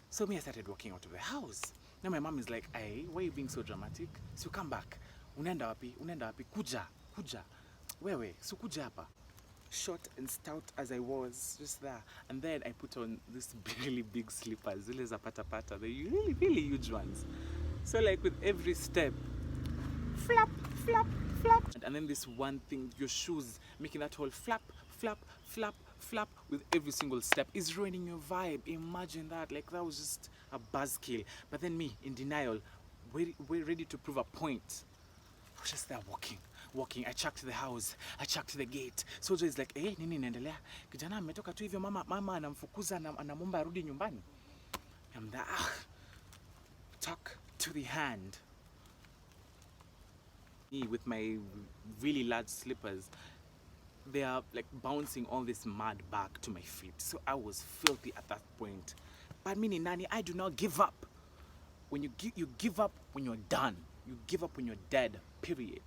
So me, I started walking out of the house. Now my mom is like, "Hey, why are you being so dramatic? So come back. Unaenda wapi? Unaenda wapi? Kuja, kuja. Wewe, so kuja hapa." Short and stout as I was, just there. And then I put on these really big slippers, zile za pata pata, the really, really huge ones. So like with every step, flap, flap, flap. And then this one thing, your shoes, making that whole flap, flap, flap, flap with every single step is ruining your vibe. Imagine that, like that was just a buzzkill. But then me, in denial, we're ready to prove a point. I was just there walking. I checked the house, I checked the gate. Soldier is like, "Hey, nini inaendelea? Kijana ametoka tu hivyo, mama anamfukuza anamwomba arudi nyumbani." I'm there, talk to the hand. Me with my really large slippers, they are like bouncing all this mud back to my feet. So I was filthy at that point. But me nani, I do not give up. When you give up when you're done. You give up when you're dead. Period.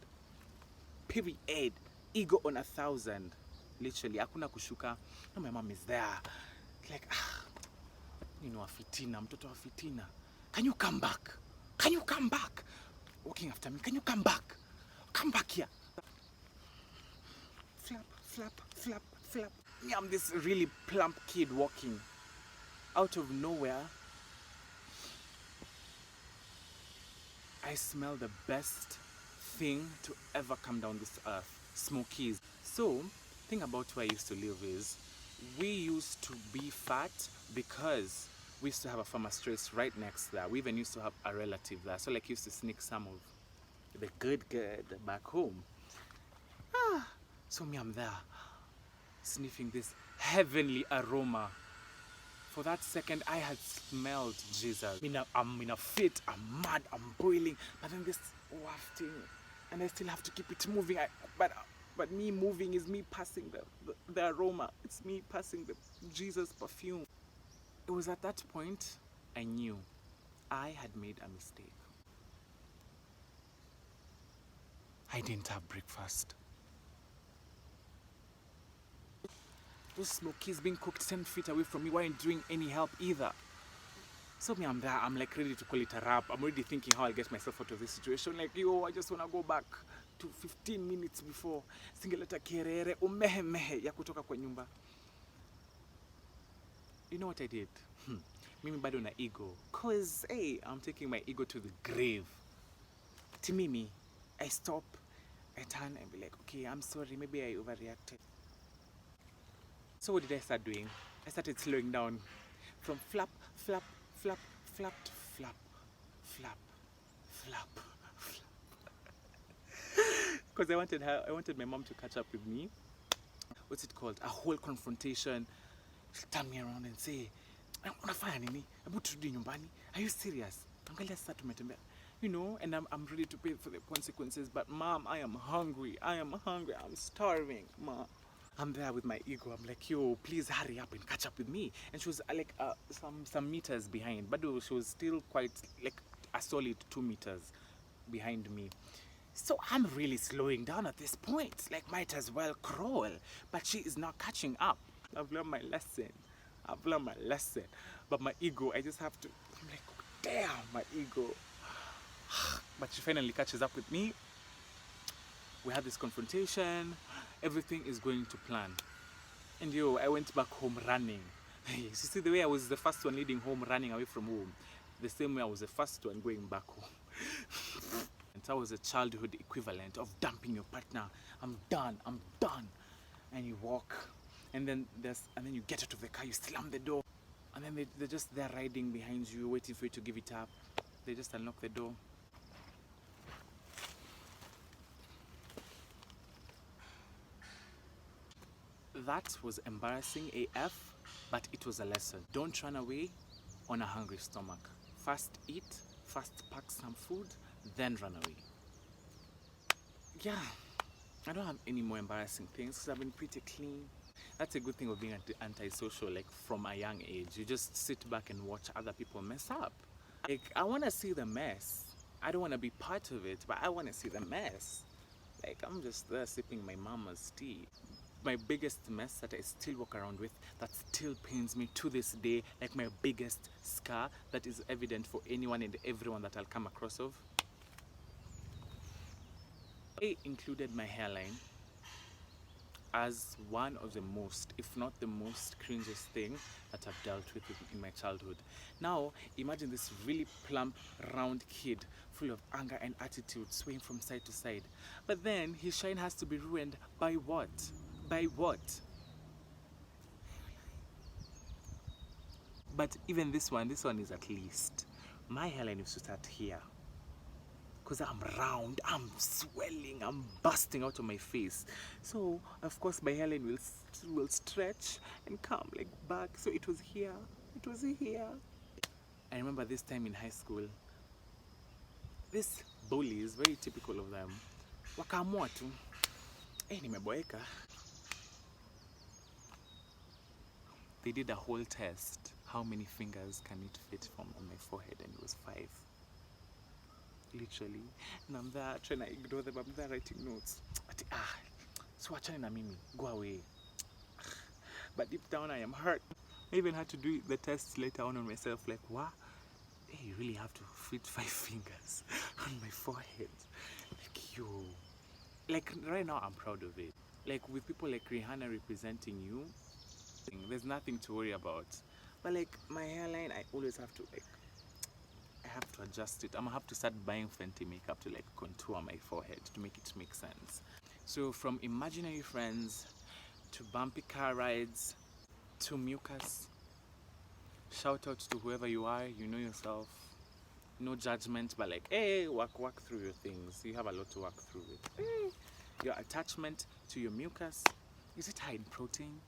Period. Ego on 1,000. Literally. Hakuna kushuka. No, my mom is there. Like, a fitina. Mtoto wa fitina. Can you come back? Can you come back? Walking after me. Can you come back? Come back here. Flap, flap, flap, flap. Me, I'm this really plump kid walking. Out of nowhere, I smell the best thing to ever come down this earth. Smokies. So, thing about where I used to live is, we used to be fat because we used to have a farmer's choice right next there. We even used to have a relative there. So like used to sneak some of the good back home. So me, I'm there, sniffing this heavenly aroma. For that second, I had smelled Jesus. I'm in a fit, I'm mad, I'm boiling. But then this wafting, and I still have to keep it moving. But me moving is me passing the aroma. It's me passing the Jesus perfume. It was at that point I knew I had made a mistake. I didn't have breakfast. Those smokies being cooked 10 feet away from me weren't doing any help either. So me, I'm there, I'm like ready to call it a wrap. I'm already thinking how I'll get myself out of this situation. Like, I just want to go back to 15 minutes before. Singeleta kerere, umehe ya kutoka kwa nyumba. You know what I did? Mimi bado na ego. Cause, hey, I'm taking my ego to the grave. To Mimi, I stop, I turn and be like, okay, I'm sorry, maybe I overreacted. So what did I start doing? I started slowing down from flap, flap, flap, flap to flap, flap, flap, flap. Because I wanted my mom to catch up with me. What's it called? A whole confrontation. She'll turn me around and say, "Unafanya nini? Hebu turudi nyumbani. Are you serious? Angalia sasa tumetembea." And I'm ready to pay for the consequences. But Mom, I am hungry. I'm starving, Mom. I'm there with my ego. I'm like, "Yo, please hurry up and catch up with me." And she was like some meters behind, but she was still quite like a solid 2 meters behind me. So I'm really slowing down at this point. Like, might as well crawl. But she is not catching up. I've learned my lesson. But my ego, I just have to, I'm like, damn, my ego. But she finally catches up with me. We had this confrontation. Everything is going to plan. And I went back home running. You see the way I was the first one leading home, running away from home. The same way I was the first one going back home. And that was a childhood equivalent of dumping your partner. I'm done. And you walk. And then you get out of the car, you slam the door. And then they're just there riding behind you, waiting for you to give it up. They just unlock the door. That was embarrassing AF, but it was a lesson. Don't run away on a hungry stomach. First eat, first pack some food, then run away. Yeah, I don't have any more embarrassing things because I've been pretty clean. That's a good thing of being antisocial, like from a young age. You just sit back and watch other people mess up. Like, I want to see the mess. I don't want to be part of it, but I want to see the mess. Like, I'm just there sipping my mama's tea. my biggest mess that I still walk around with, that still pains me to this day, like my biggest scar that is evident for anyone and everyone that I'll come across of. I included my hairline as one of the most, if not the most cringiest thing that I've dealt with in my childhood. Now, imagine this really plump, round kid full of anger and attitude swaying from side to side. But then his shine has to be ruined by what? By what? But even this one is at least. My hairline used to start here. Because I'm round, I'm swelling, I'm busting out of my face. So, of course, my hairline will stretch and come like back. So it was here, it was here. I remember this time in high school, these bullies, very typical of them, wakaamua tu, nimeboeka. They did a whole test. How many fingers can it fit from on my forehead? And it was 5. Literally. And I'm there trying to ignore them. I'm there writing notes. So wachane na mimi, go away. But deep down I am hurt. I even had to do the tests later on myself, like, what? Hey, you really have to fit 5 fingers on my forehead. Like, yo. Like, right now I'm proud of it. Like, with people like Rihanna representing you, there's nothing to worry about. But like, my hairline, I always have to, like, I have to adjust it. I'm gonna have to start buying Fenty makeup to like contour my forehead to make it make sense. So from imaginary friends to bumpy car rides to mucus, shout out to whoever you are, you know yourself. No judgment, but like, hey, work through your things. You have a lot to work through with. Your attachment to your mucus, is it high in protein?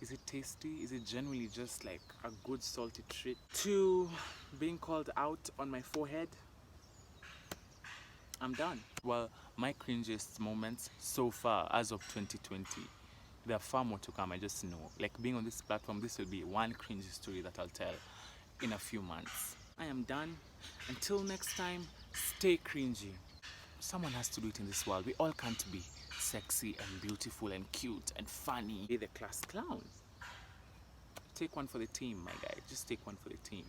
Is it tasty? Is it generally just like a good salty treat? To being called out on my forehead, I'm done. Well, my cringiest moments so far as of 2020, there are far more to come, I just know. Like being on this platform, this will be one cringy story that I'll tell in a few months. I am done. Until next time, stay cringy. Someone has to do it in this world. We all can't be sexy and beautiful and cute and funny. Be the class clown. Take one for the team, my guy. Just take one for the team.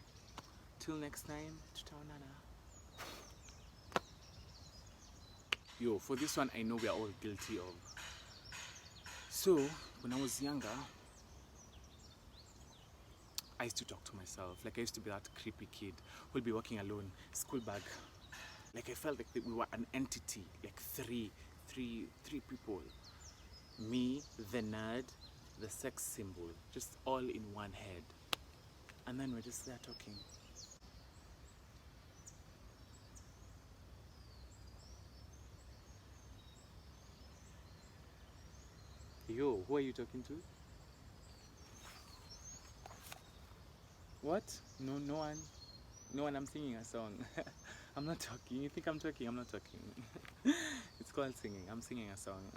Till next time, tutaonana. Yo, for this one, I know we are all guilty of. So, when I was younger, I used to talk to myself. Like, I used to be that creepy kid who'll be walking alone, school bag. Like, I felt like we were an entity, like three people. Me, the nerd, the sex symbol, just all in one head. And then we're just there talking. Yo, who are you talking to? What? No one? No one, I'm singing a song. I'm not talking. You think I'm talking? I'm not talking. It's called singing. I'm singing a song.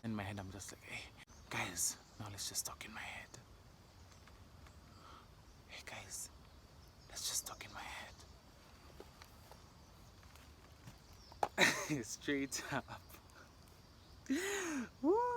In my head, I'm just like, hey, guys, now let's just talk in my head. Hey, guys, let's just talk in my head. Straight up. Woo!